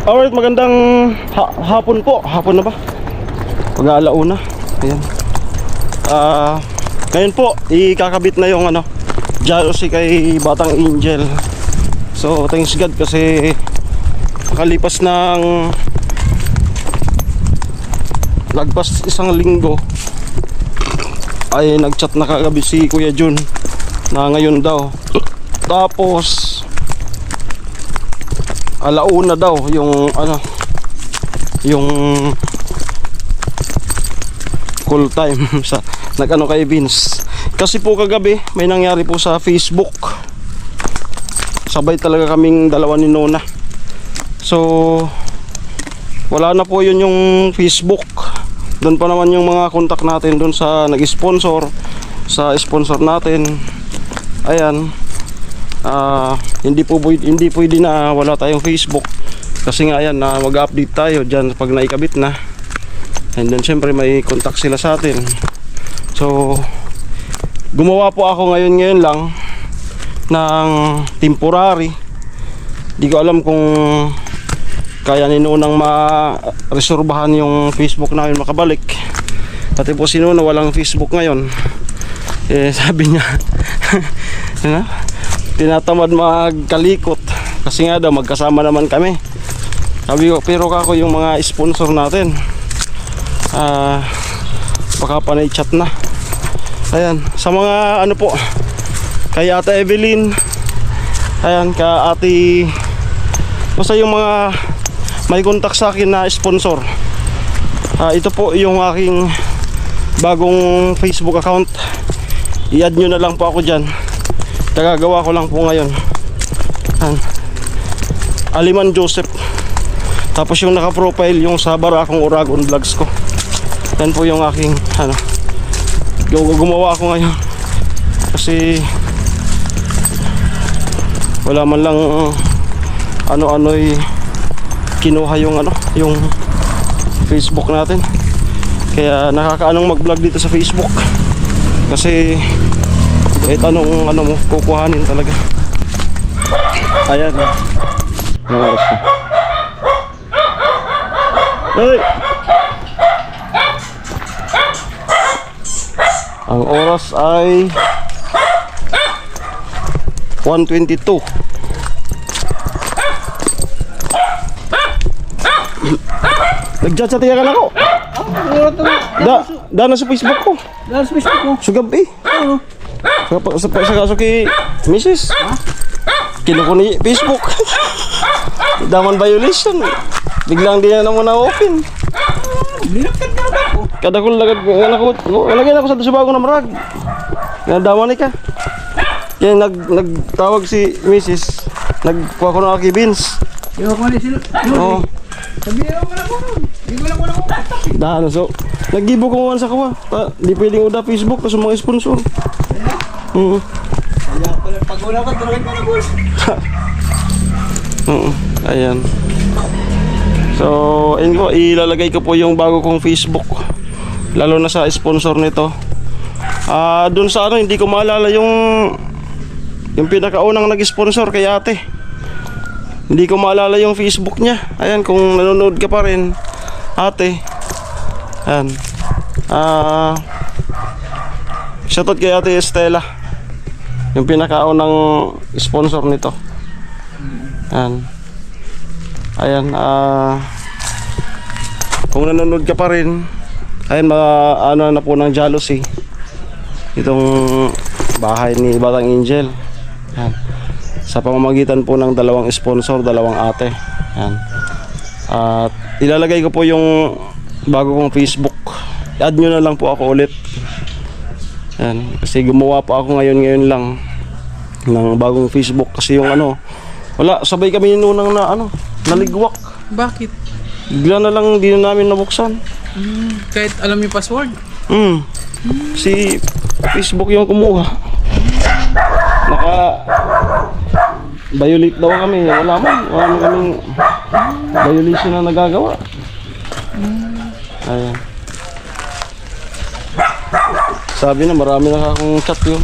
Alright, magandang hapon po. Hapon na ba? Pag-aalauna. Ayan. Ngayon po, ikakabit na yung jealousy kay Batang Angel. So, thanks God kasi makalipas ng lagpas isang linggo ay nagchat na kagabi si Kuya Jun na ngayon daw. Tapos alauna daw yung yung call time sa kay Vince. Kasi po kagabi may nangyari po sa Facebook. Sabay talaga kaming dalawa ni Nona. So wala na po yun yung Facebook. Doon pa naman yung mga contact natin doon sa nag-sponsor, sa sponsor natin. Ayan. Hindi pwede na wala tayong Facebook kasi nga ayan na mag-update tayo dyan pag naikabit na, and then syempre may contact sila sa atin. So gumawa po ako ngayon lang ng temporary. Di ko alam kung kaya ni Nunang ma-resorbahan yung Facebook namin makabalik. Pati po si Nuna walang Facebook ngayon. Sabi niya tinatamad magkalikot kasi nga daw magkasama naman kami. Sabi ko, pero kako yung mga sponsor natin baka panay chat na. Ayan, sa mga po kay Ate Evelyn, ayan, ka Ate, basta yung mga may contact sa akin na sponsor. Ito po yung aking bagong Facebook account. I-add nyo na lang po ako dyan. Nagagawa ko lang po ngayon. Aliman Joseph. Tapos yung naka-profile yung sa Barakong Uragon vlogs ko. Yan po yung aking gumawa ko ngayon. Kasi wala man lang ano-ano'y kinuha yung yung Facebook natin. Kaya nakakaanong mag-vlog dito sa Facebook. Kasi kahit anong mo kukuhanin talaga. Ayan. Ang oras na. Hey! Ang oras ay 1:22. Nagchat-chat ka na ako. Dana sa Facebook ko. Dahil sa Facebook ko. Sugab eh. Oo. Sa kaso kay Mrs. Kinuko ni Facebook. Daman violation. Biglang di na naman na-open. Binakad na ako. Kada ko lagad lagay na ako sa bagong namrag. Nadaman ka. Kaya nagtawag si Mrs. Nagkuha ko ng Aki Vince. Yung ako ni sila. Oo. Sabihin mo na ko. Hindi ko lang ko kontak. Dahano so. Naggibo ko man sa kawa. Di pwedeng uda Facebook kasi mga sponsor. Kaya pala pag wala ka talaga na nagul. Ayan. So, ayun po, ilalagay ko po yung bago kong Facebook. Lalo na sa sponsor nito. Doon sa hindi ko maalala yung pinakaunang nag-sponsor kay ate. Hindi ko maalala yung Facebook niya. Ayan, kung nanonood ka pa rin, ate. Ayan. Shoutout kay Ate Estela. Yung pinakaunang sponsor nito. Ayan. Ayan, kung nanonood ka pa rin, ayan, mga na po ng jealousy itong bahay ni Batang Angel. Ayan. Sa pamamagitan po ng dalawang sponsor, dalawang ate. Ayan. At ilalagay ko po yung bago kong Facebook. I-add nyo na lang po ako ulit. Ayan. Kasi gumawa pa ako ngayon lang ng bagong Facebook. Kasi yung wala, sabay kami nunang naligwak. Bakit? Bigla na lang di na namin nabuksan. Kahit alam yung password? Si Facebook yung kumuha. Violate daw kami. Wala man kaming violation na nagagawa. Ayan. Sabi na marami na akong chat yun.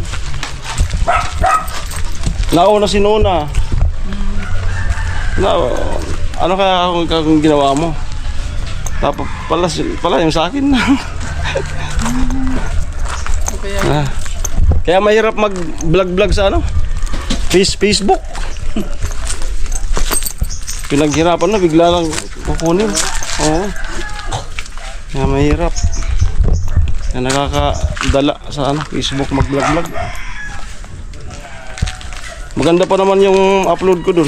Nauna si Nona. ano kaya kung ginawa mo? Tapos pala yung sa akin na. Kaya, Kaya mahirap mag-vlog sa ano? Facebook. Pinaghirapan na, bigla lang kukunin. Oo. Kaya mahirap. Kaya nakakadala sa ano, Facebook mag-vlog. Maganda pa naman yung upload ko dun.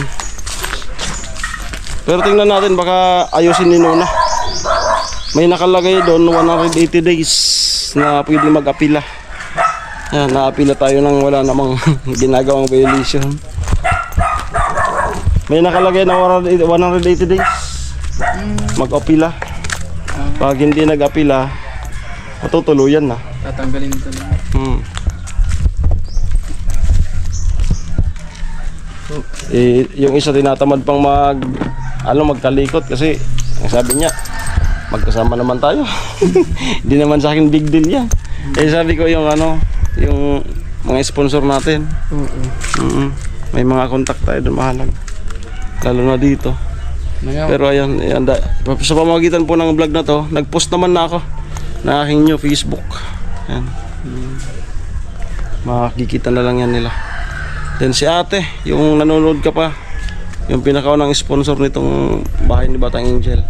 Pero tingnan natin, baka ayusin ni Nona. May nakalagay doon 180 days na pwede mag-apila. Yan, na-apila tayo nang wala namang ginagawang violation. May nakalagay na 180 days mag-apila. Pag hindi nag-apila, matutuluyan na. tatanggalin ito lang. Yung isa tinatamad pang magkalikot kasi ang sabi niya magkasama naman tayo. Hindi naman sa akin big deal yan. Sabi ko yung mga sponsor natin. May mga contact tayo doon mahalag. Lalo na dito. Pero ayan, sa pamamagitan po ng vlog na to, nag-post naman na ako na aking new Facebook. Ayan. Makikita na lang yan nila. Then si ate, yung nanonood ka pa, yung pinakaunang sponsor nitong bahay ni Batang Angel.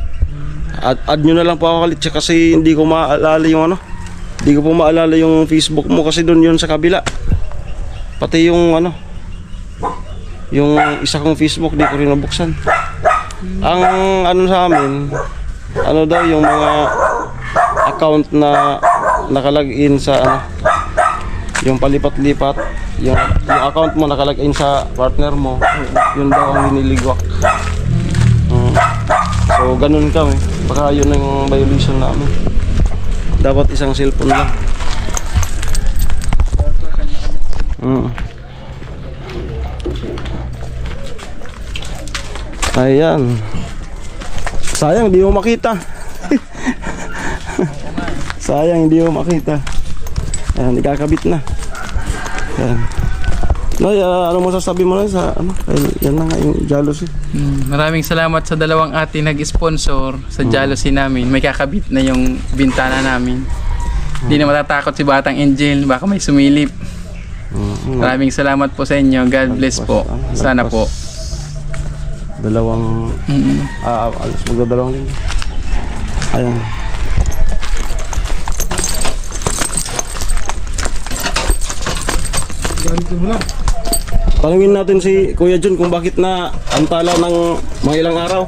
Add nyo na lang po ako kalit kasi hindi ko maalala yung hindi ko po maalala yung Facebook mo kasi doon yun sa kabila. Pati yung yung isa kong Facebook di ko rin nabuksan. Ang sa amin, daw yung mga account na nakalagin sa yung palipat-lipat, yung account mo nakalagin sa partner mo, yun daw ang hiniligwak. So ganun kami, baka yun ang violation namin. Dapat isang cellphone lang. Ayan. Sayang hindi mo makita. Sayang hindi mo makita. Ayan, ikakabit na. Ayan. Noy, ano mo sasabi mo na sa yan na nga yung jealousy. Maraming salamat sa dalawang ate nag-sponsor sa jealousy namin. May kakabit na yung bintana namin. Hindi na matatakot si Batang Angel, baka may sumilip. Maraming salamat po sa inyo. God bless po. Sana po. Dalawang alas magdadalawang din. Ayan. Tanungin natin si Kuya Jun kung bakit na antala ng mga ilang araw.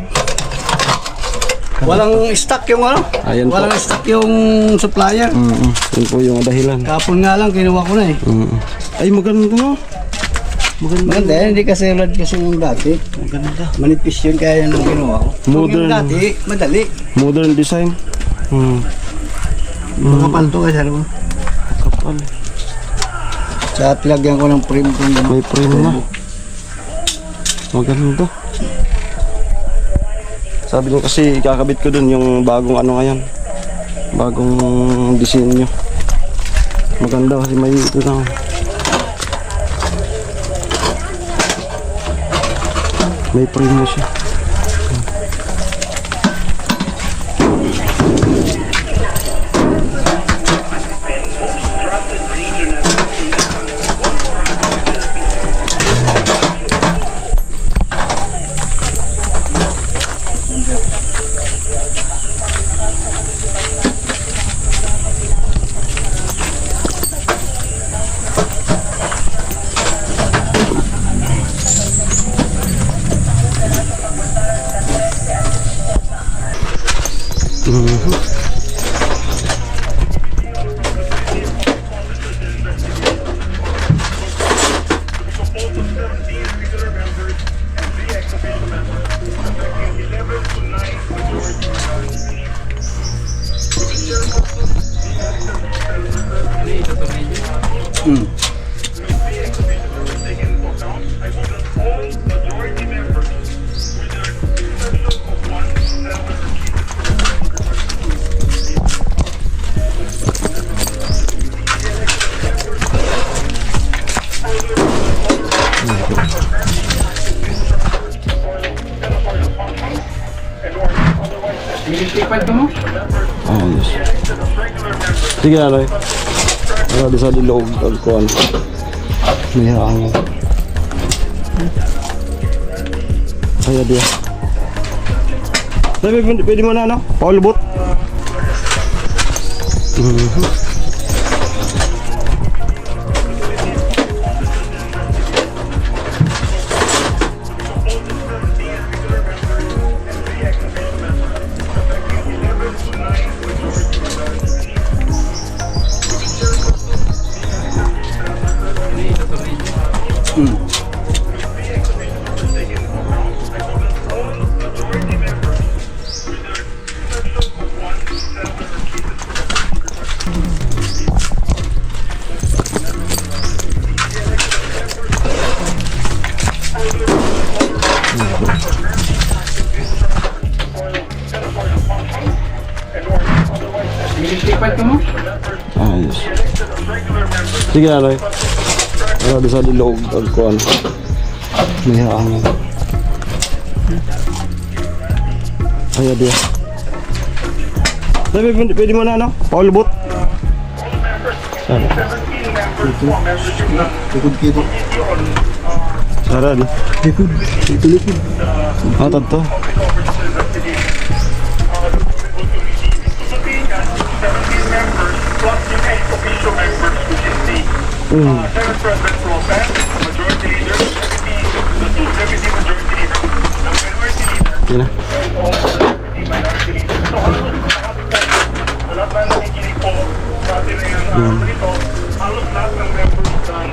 Walang stock yung Ayan po. walang stock yung supplier. Yun po yung dahilan. Kapon nga lang kinuha ko na eh. Ay maganda no. Maganda yan, hindi kasi ulad kasi yung dati. Maganda. Manipis yun kaya yan ang kinuha ko. Modern. Yung dati, madali. Modern design. Makapal to kasi ano. Kapal. Sa lagyan ko ng frame kung May frame na. Maganda. Sabi niyo kasi ikakabit ko dun yung bagong ngayon. Bagong disenyo. Maganda kasi may ito na. May frame na siya. Ilipad ka mo? Ayos. Sige na, Roy. Wala di sa loob. Agkuhan. May hangin. Kaya dia. Sabi, pwede mo na, ano? Paul boot. Ilipad ka mo? Ayos. Sige na, Roy. Wala di sa loob. Agkuhan. May hangin. Kaya dia. Sabi, pwede mo na, ano? Paul boot. Sana. Likod. Sana, no? Likod. Ah, tanto. Yun na. Halos lahat ng members ng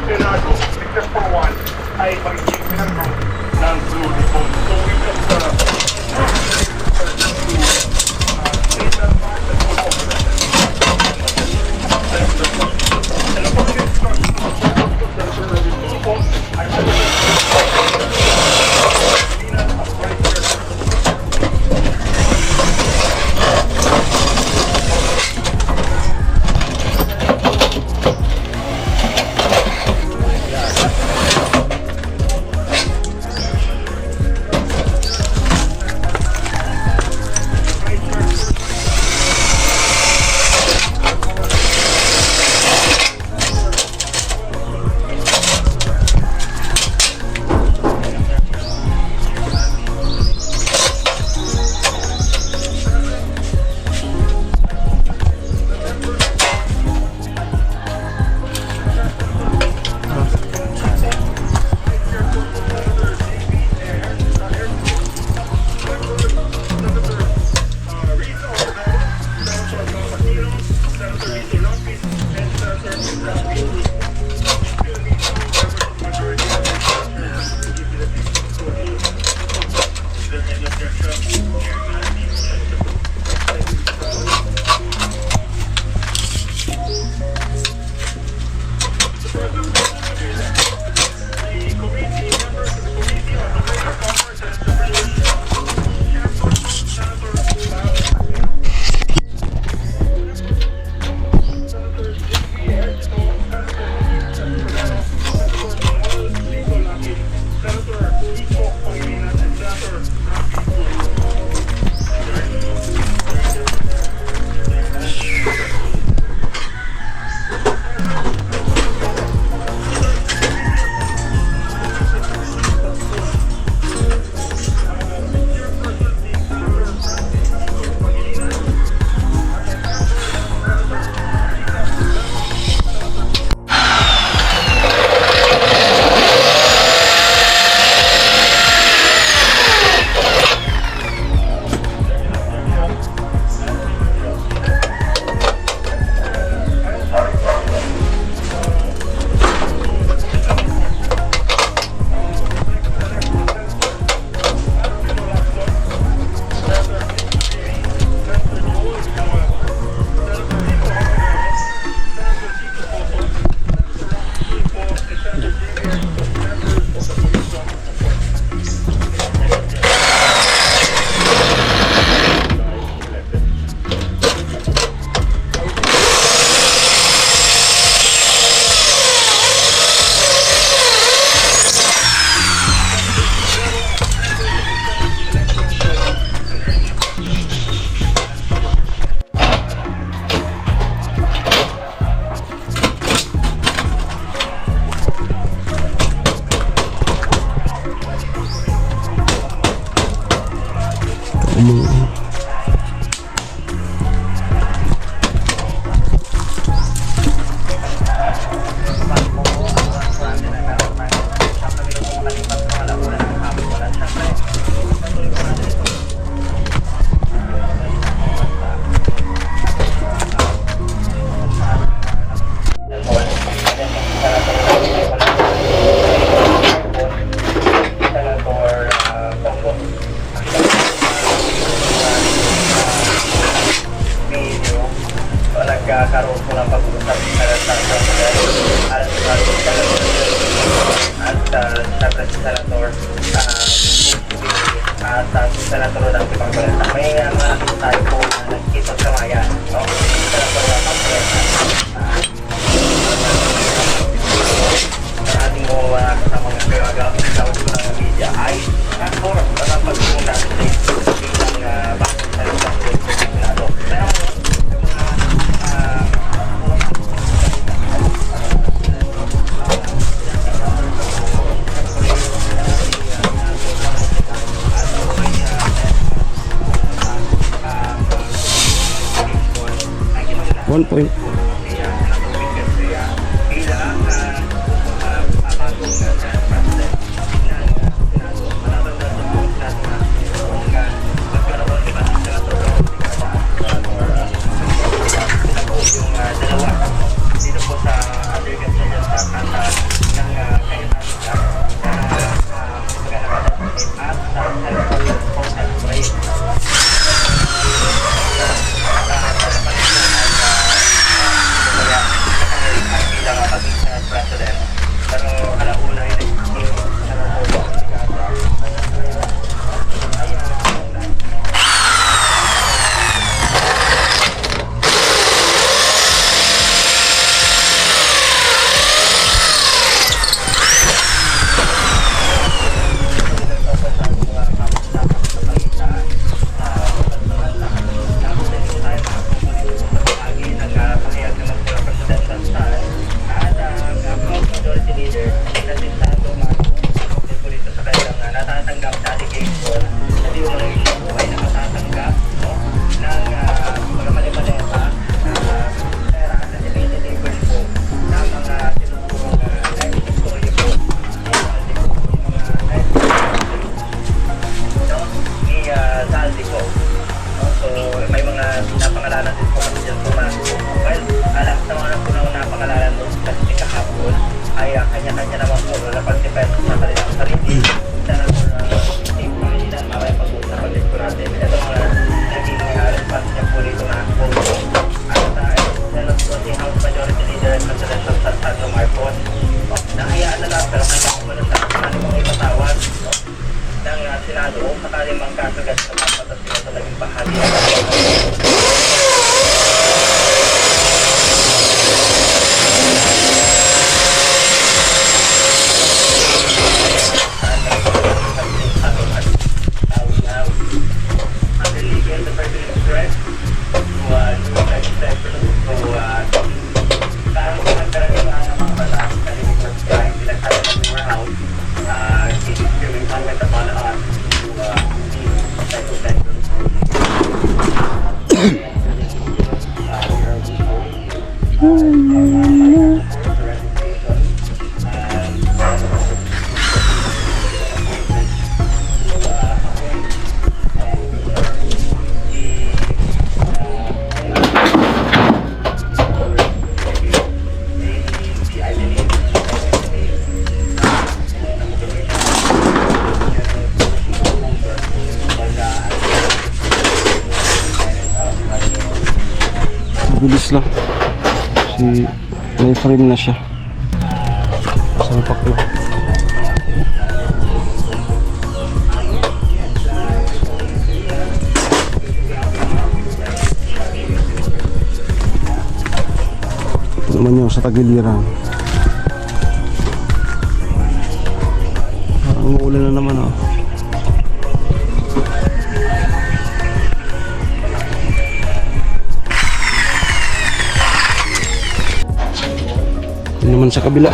Senado, except for one, ay magiging member ng Blue Ribbon. So we just Nagkakaroon po ng pag-uusap at si Senator at si Senator ng Pagbalita. May mga tayo po na nagkipagkamayan. Senator ng Pagbalita. Ang ating mga kasamang pinagagamit sa media ay Senator ng Pagbalita bilang bakit Senator ng Senado. One point. Kanya-kanya naman po na pag-depend sa kanilang sarili. Pag-uusapan din po natin. Ito mga naging response niya po dito na po. At ito po si House Majority Leader and Presidential Sandro Marcos. Nahayaan na lang pero kanya po na sa kanilang mga ipatawad ng Senado sa kanilang kasagat sa papatas sila sa naging bahagi. Bilis lang. May frame na siya. Sampak yun. Ito naman yung sa tagiliran. Parang uulan na naman oh. Naman sa kabila.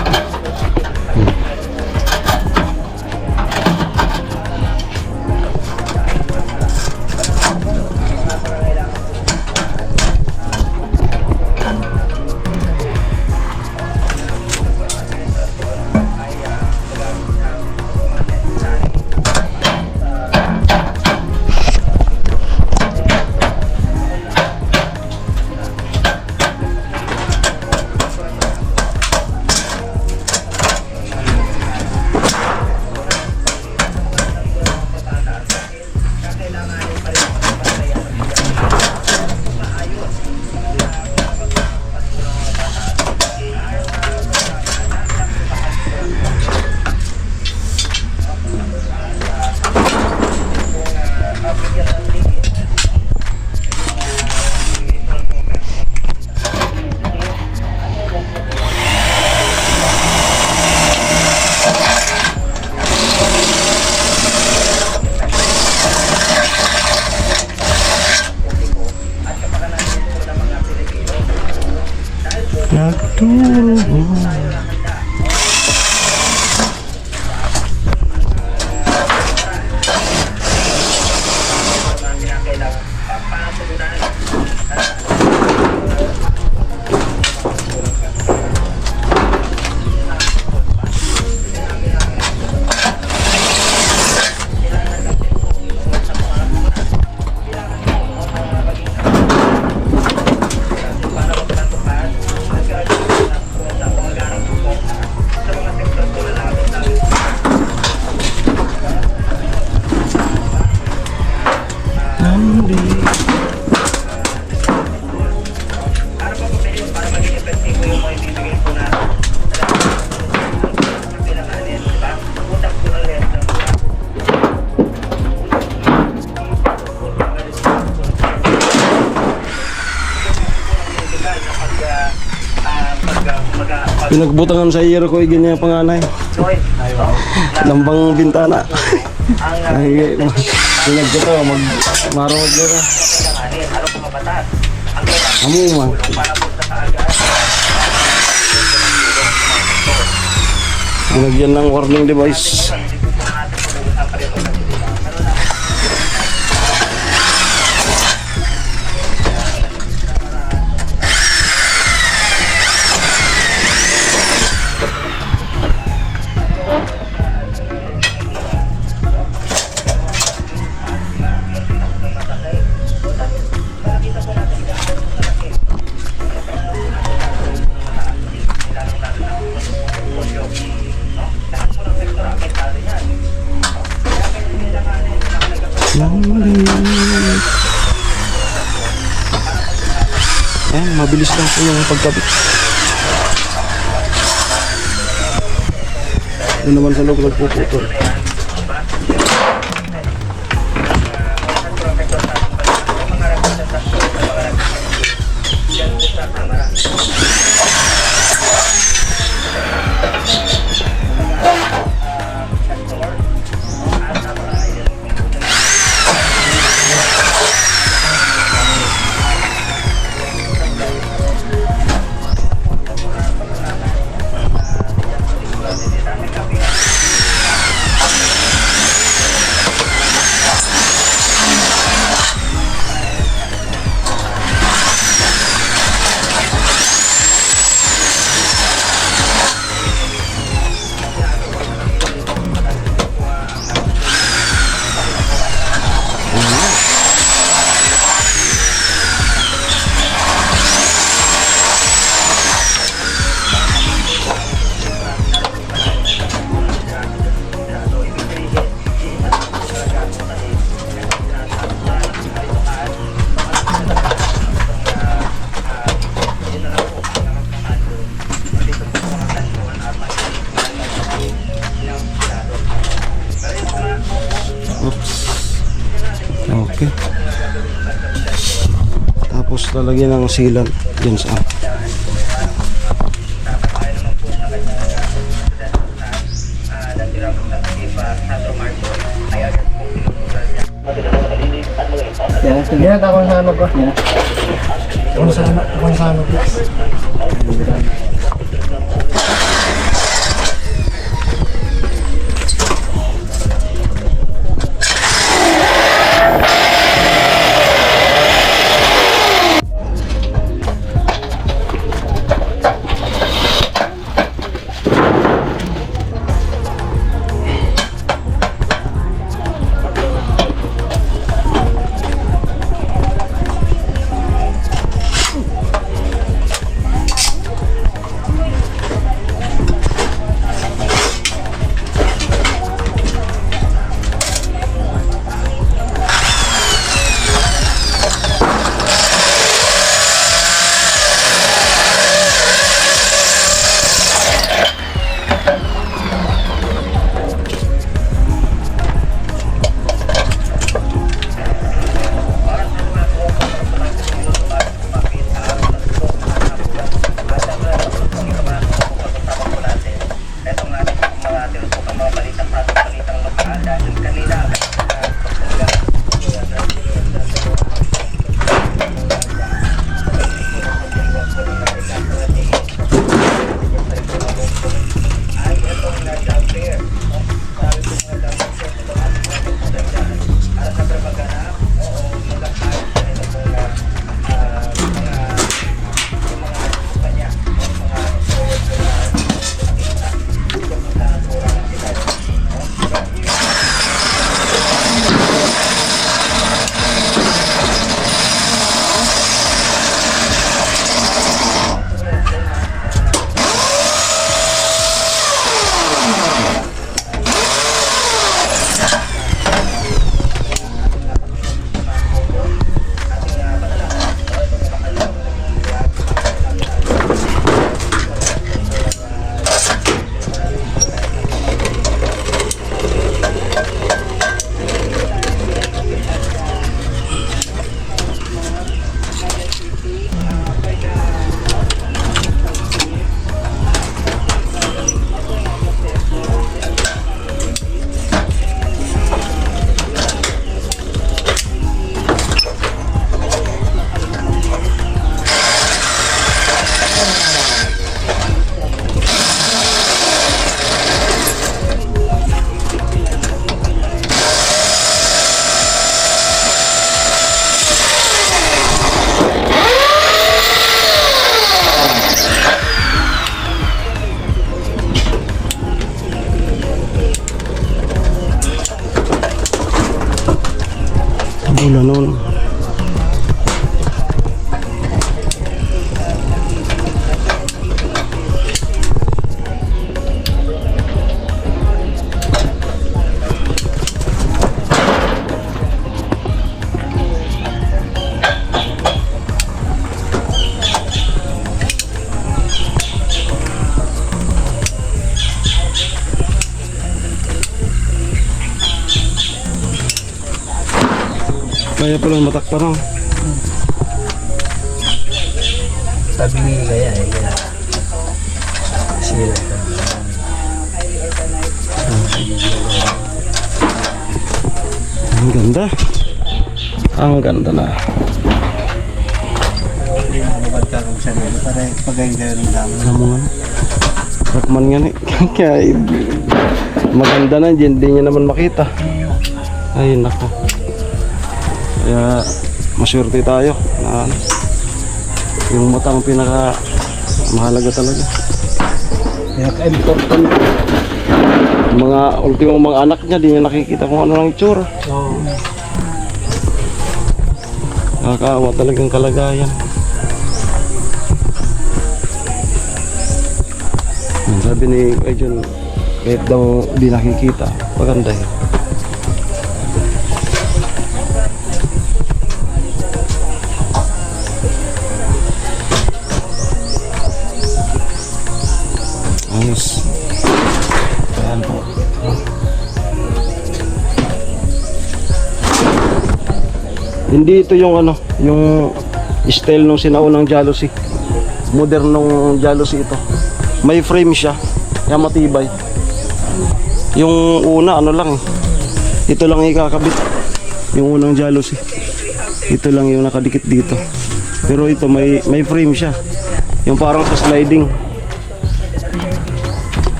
Pinagbutangan sa iyo ko ganyan yung panganay. Lambang bintana. Ay, pinagbuto marod nila. Amo man. Binagyan ng warning device. Ayan, mabilis lang po yung pagkabit. Doon naman sa loob nagpuputol. Okay. Tapos lalagyan ng sealant dyan sa Yan, ako sa ano ko. Yan. kung saan Ulan nun. Kaya pala matakpan ako. Sabi ni kaya eh. Kaya. Sila. Ang ganda. Ang ganda na. Mabad ka kung sa nila. Para pagayin kayo ng dami. Alam mo nga. Rakman nga ni. Kaya maganda na. Hindi niya naman makita. Ay nako. Kaya maswerte tayo na yung mata ang pinaka mahalaga talaga. Kaya ka-important. Mga ultimong mga anak niya, di niya nakikita kung ano ang itsura. Oo. Nakakaawa talagang kalagayan. Sabi ni John, kahit daw di nakikita, maganda yun. Ayos. Ayan po. Hindi ito yung ano, yung style nung sinaunang Jealousy. Modernong Jealousy ito. May frame siya, kaya matibay. Yung una ano lang, ito lang ikakabit. Yung unang Jealousy. Ito lang yung nakadikit dito. Pero ito may frame siya. Yung parang sa sliding.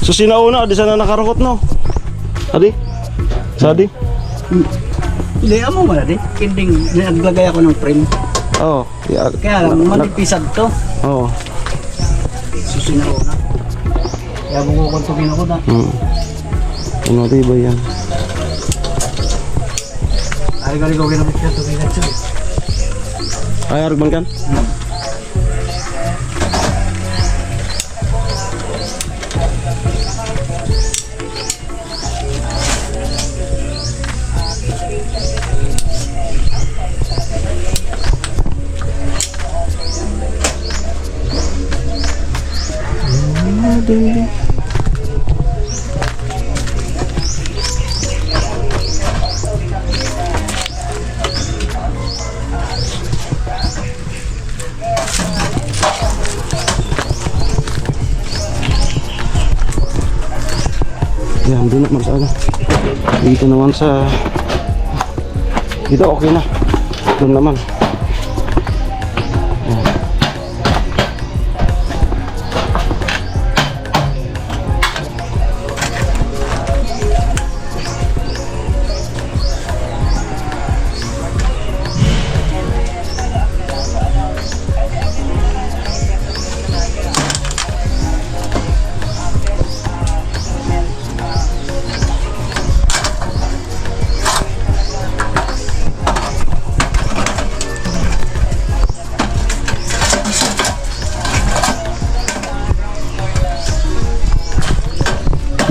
So sinauna, di sana nakarukot no? Adi? Sadi? Hindi, amo mo na di. Kinding, naglagay ako ng frame. Oo. Kaya lang, manipisag to. Oo. Susunod ako na. Kaya bukukutugin ako na. Ano ba yan? Ari-gari ko ginamit siya, tumigat siya. Ay, arugman kan? Yan, doon naman sa ano. Dito naman sa... Dito okay na. Doon naman. Yan.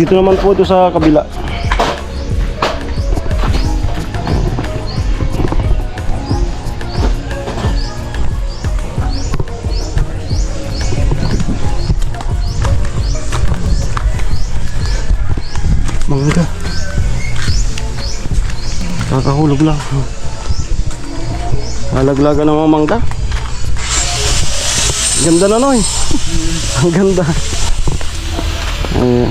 Dito naman po ito sa kabila. Mangga. Kakahulog lang. Halaglaga ng mga mangga. Ganda na noy. Ang ganda. Ayan.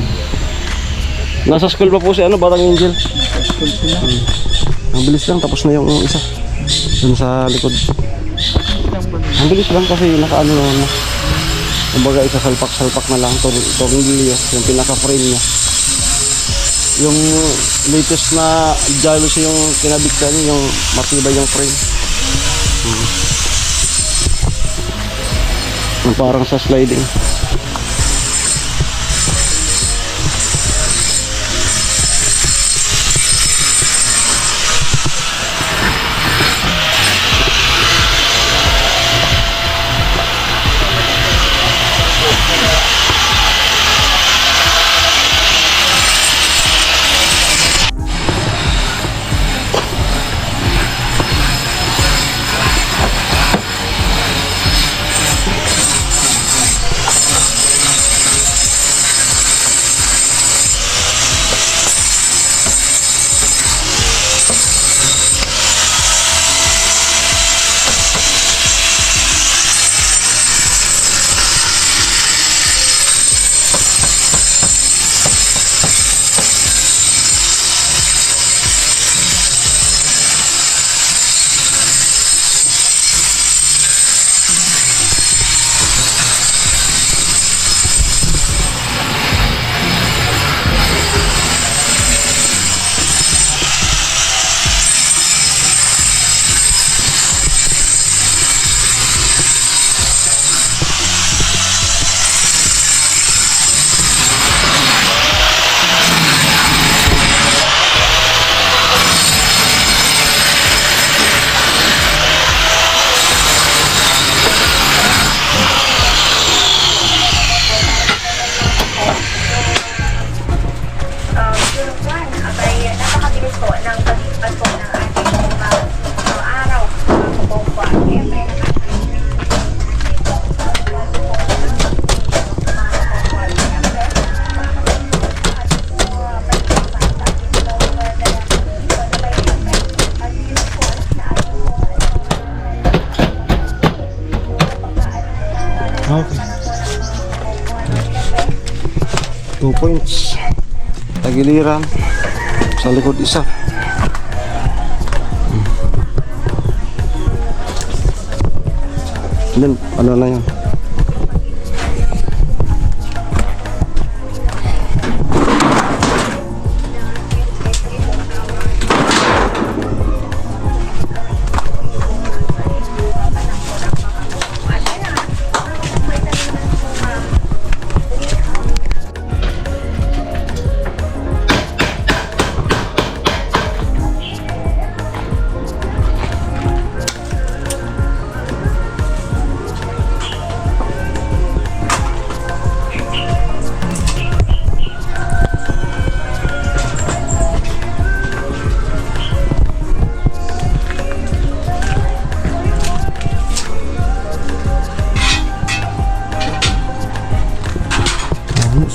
Nasa school pa po si ano, Batang Angel. Ang bilis lang, tapos na yung isa. Dun sa likod. Ang bilis lang kasi nakaano naman na. Kumbaga isa salpak-salpak na lang. Tornilyo, yung pinaka-frame niya. Yung latest na Jealousy yung kinabit ka niya, yung matibay yung frame. Yung parang sa sliding. pagkakakilos po ng paglipat po ng ating mga araw, mga kapwa. Siyempre, Okay. 2 points. Tagiliran. Sa likod isa. Then, ano na yun?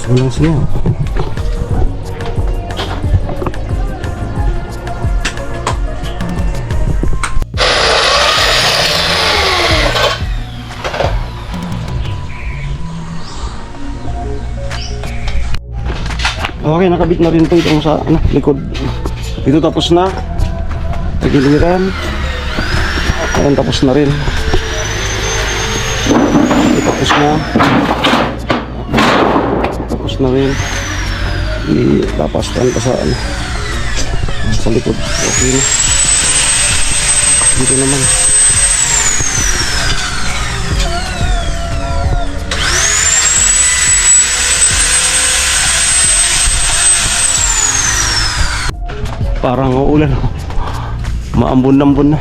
Walang siya. Okay, nakabit na rin po itong sa likod. Ito tapos na. Tagiliran. Ayan, tapos na rin. Ito tapos na. Tapos na rin. Ilapastan pa sa likod. Okay na. Dito naman. Parang uulan. Maambon-ambon na.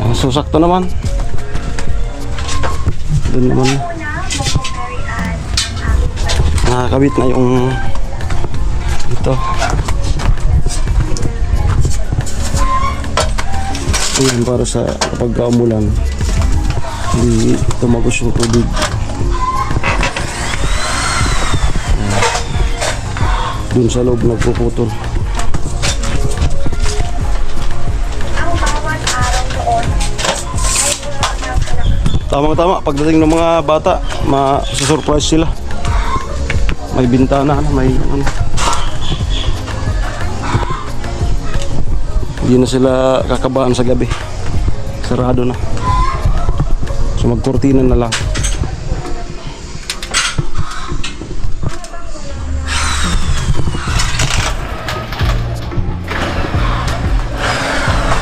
Ang susakto naman. Doon naman. Nakakabit na yung ito. Ayan, para sa kapag umulan hindi tumagos yung tubig. Doon sa loob nagpuputol. Tamang-tama pagdating ng mga bata, masusurprise sila. May bintana na, may ano. Hindi na sila kakabahan sa gabi. Sarado na. So magkurtina na lang.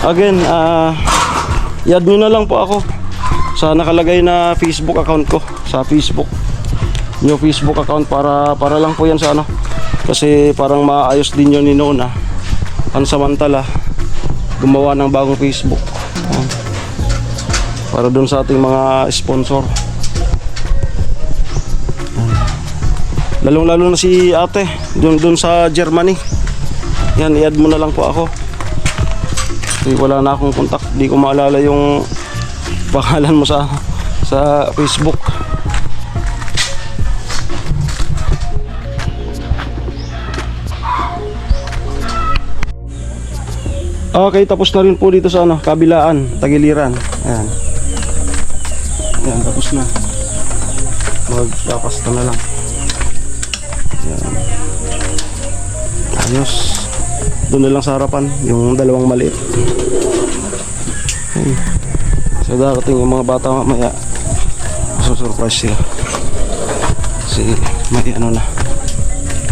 Again, i-add nyo na lang po ako sa nakalagay na Facebook account ko. Sa Facebook, new Facebook account, para lang po yan sa ano, kasi parang maayos din yun ni Nona pansamantala gumawa ng bagong Facebook para doon sa ating mga sponsor, lalong lalo na si ate doon sa Germany. Yan, i-add mo na lang po ako. Wala na akong contact, di ko maalala yung pangalan mo sa Facebook. Okay, tapos na rin po dito sa ano, kabilaan, tagiliran. Ayan. Ayan, tapos na. Magpapasta na lang. Ayan. Ayos. Doon na lang sa harapan, yung dalawang maliit. Ayan. So darating yung mga bata mamaya, masusurprise sila. Kasi may ano na,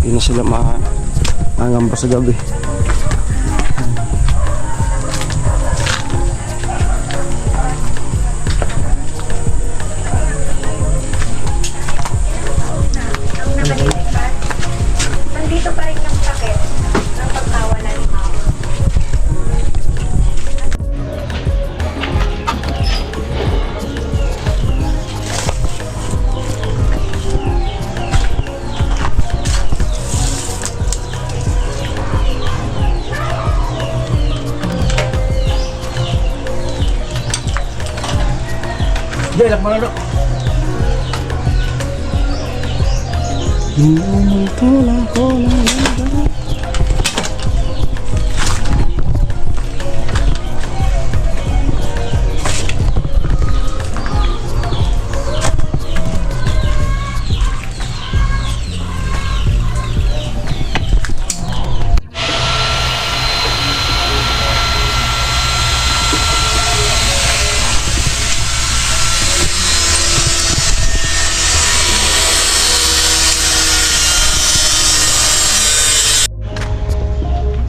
hindi na sila maangamba sa gabi. Nandito pa rin yung sakit ng pagkawalan mo. Hindi, lakman na.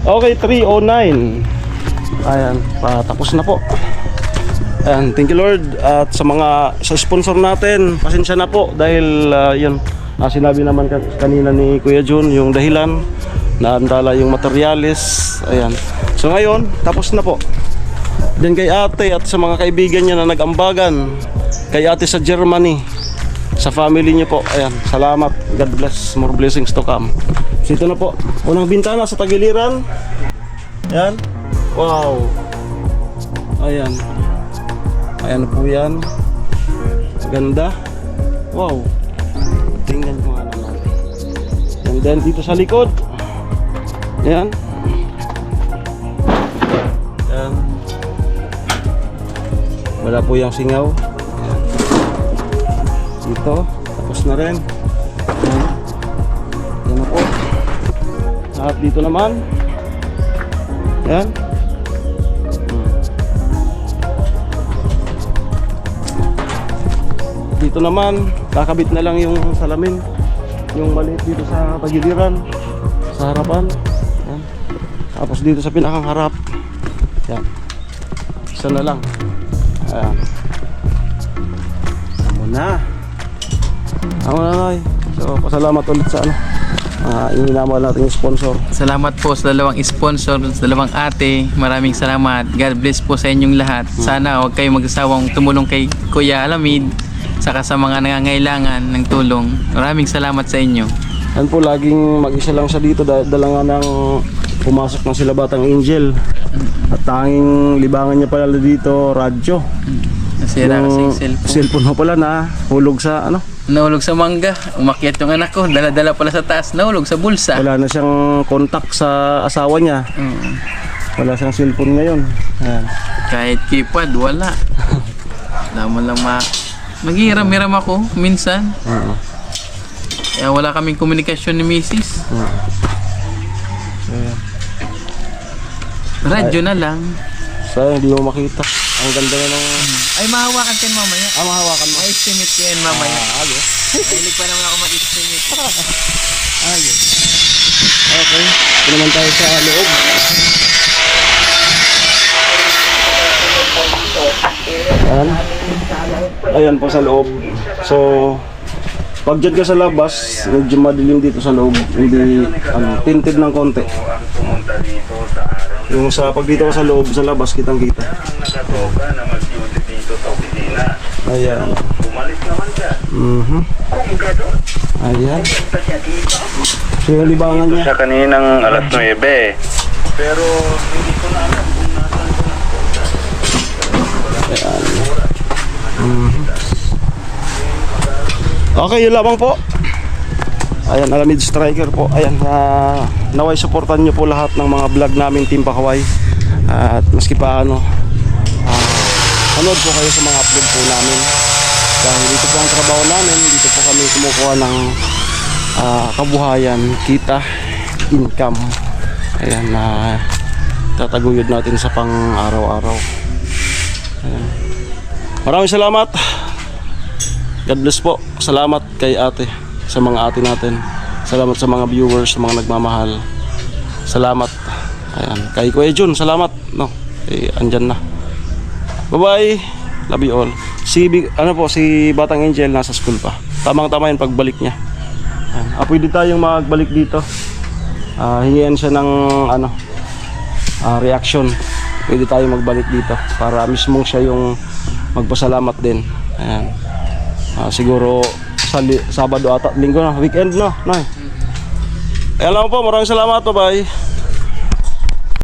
Okay, 3:09. Ayan, patapos na po. Ayan, thank you Lord. At sa sponsor natin, pasensya na po dahil yun, sinabi naman kanina ni Kuya Jun yung dahilan na andala yung materialis. Ayan. So ngayon, tapos na po. Then kay ate at sa mga kaibigan niya na nag-ambagan, kay ate sa Germany, sa family niyo po. Ayan, salamat. God bless. More blessings to come. So ito na po. Unang bintana sa tagiliran. Ayan. Wow. Ayan. Ayan po yan. Ganda. Wow. Tingnan ko nga naman. And then dito sa likod. Ayan. Ayan. Wala po yung singaw. Ayan. Dito. Tapos na rin. Ayan. Ayan na po. At dito naman. Ayan. Dito naman, kakabit na lang yung salamin. Yung maliit dito sa tagiliran, sa harapan. Ayan. Tapos dito sa pinakang harap. Ayan. Isa na lang. Ayan. Amo na. Amo na, Noy. So, pasalamat ulit sa ininamal natin yung sponsor. Salamat po sa dalawang sponsor, sa dalawang ate. Maraming salamat. God bless po sa inyong lahat. Sana huwag kayo magsasawang tumulong kay Kuya Alamid, saka sa mga nangangailangan ng tulong. Maraming salamat sa inyo. Yan po, laging mag-isa lang siya dito. Dala nga ng pumasok ng sila Batang Angel. At tanging libangan niya pala dito, radyo. Nasira kasi yung cellphone. Cellphone mo pala na hulog sa Nahulog sa mangga. Umakyat yung anak ko. Dala-dala pala sa taas. Nahulog sa bulsa. wala na siyang contact sa asawa niya. Wala siyang cellphone ngayon. Ayan. Kahit keypad, wala. Laman lang maghihiram-hiram ako minsan. Kaya wala kaming komunikasyon ni Mrs. Radyo na lang. Sayang, hindi mo makita. Ang ganda na ng... Ay, mahawakan ka mamaya. mahawakan mo. Ma-estimate ko yan mamaya. Ayos. Mahilig pa naman ako mag-estimate. Ayos. Okay. Ito naman tayo sa loob. Ayan. Ayan po sa loob. So, pag dyan ka sa labas, medyo madilim dito sa loob. Hindi, tinted ng konti. Yung pag dito ka sa loob, sa labas, kitang-kita. Nakatoka na mag-duty dito sa opisina. Ayan. Umalis naman siya. Ayan. So, yung libangan niya. Siya kaninang alas 9. Pero hindi ko na alam kung nasaan ko na. Ayan. Okay, yun lamang po. Ayan, Alamid Striker po. Ayan, naway supportan nyo po lahat ng mga vlog namin Team Pakaway. At maski pa panood po kayo sa mga upload po namin. Dahil dito po ang trabaho namin. Dito po kami kumukuha ng kabuhayan, kita, income. Ayan, tataguyod natin sa pang araw-araw. Ayan. Maraming salamat. God bless po. Salamat kay ate, sa mga ate natin. Salamat sa mga viewers, sa mga nagmamahal. Salamat. Ayan. Kay Kuya Jun, salamat. No, andyan na. Bye-bye. Love you all. Si Batang Angel nasa school pa. Tamang-tama yung pagbalik niya. Ayan. Pwede tayong magbalik dito. Hingian siya ng reaction. Pwede tayong magbalik dito para mismong siya yung magpasalamat din. Ayan. Siguro sa Sabado ata, Linggo na, weekend no. Ayan lang po, maraming salamat. Bye.